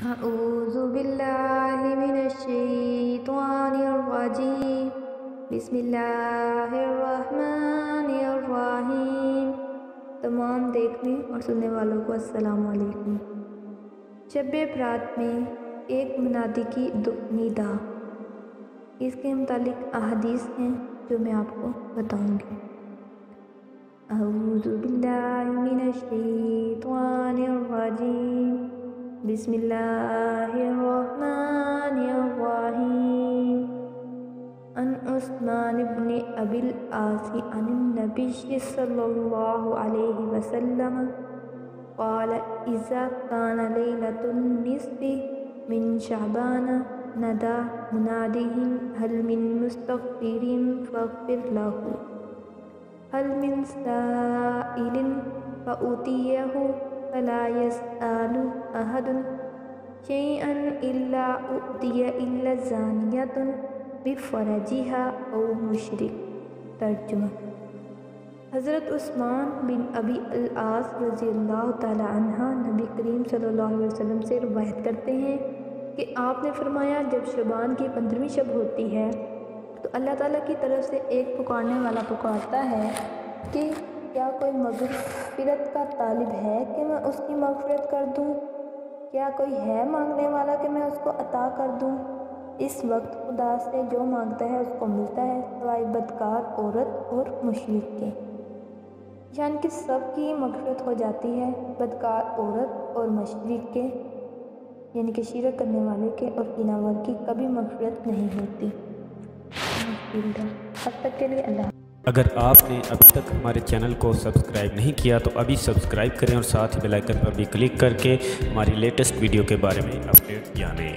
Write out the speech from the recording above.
أعوذ بالله من الشيطان الرجيم بسم اللہ الرحمن الرحیم۔ تمام دیکھنے اور سننے والوں کو السلام علیکم۔ شب برات میں ایک منادی کی ندا، اس کے متعلق احادیث ہیں جو میں آپ کو بتاؤں گی۔ اعوذ باللہ من الشیطان الرجیم بسم اللہ الرحمن الرحیم۔ عن عثمان بن ابی العاص عن النبی صلی اللہ علیہ وسلم قال اذا كان ليلة النصف من شعبان نادى منادی هل من مستغفر فاغفر له هل من سائل فأوتيه فلا يسأل أحد شيئا إلا أؤتي إلا زانية بفرجها أو مشرك۔ ترجمہ: حضرت عثمان بن ابی العاص رضی اللہ تعالی عنہ نبی کریم صلی اللہ علیہ وسلم سے روایت کرتے ہیں کہ آپ نے فرمایا، جب شعبان کی 15ویں شب ہوتی ہے تو اللہ تعالیٰ کی طرف سے ایک پکارنے والا پکارتا ہے کہ کیا کوئی مغفرت کا طالب ہے کہ میں اس کی مغفرت کر دوں؟ کیا کوئی ہے مانگنے والا کہ میں اس کو عطا کر دوں؟ اس وقت خدا سے جو مانگتا ہے اس کو ملتا ہے، سوائے بدکار عورت اور مشرک کے، یعنی کہ سب کی مغفرت ہو جاتی ہے، بدکار عورت اور مشرک کے یعنی کہ شرک کرنے والے کے اور کیناور کی کبھی مغفرت نہیں ہوتی۔ اب تک کے لیے اللہ۔ اگر آپ نے ابھی تک ہمارے چینل کو سبسکرائب نہیں کیا تو ابھی سبسکرائب کریں اور ساتھ ہی بیل آئکن پر بھی کلک کر کے ہماری لیٹسٹ ویڈیو کے بارے میں اپڈیٹ جانیں۔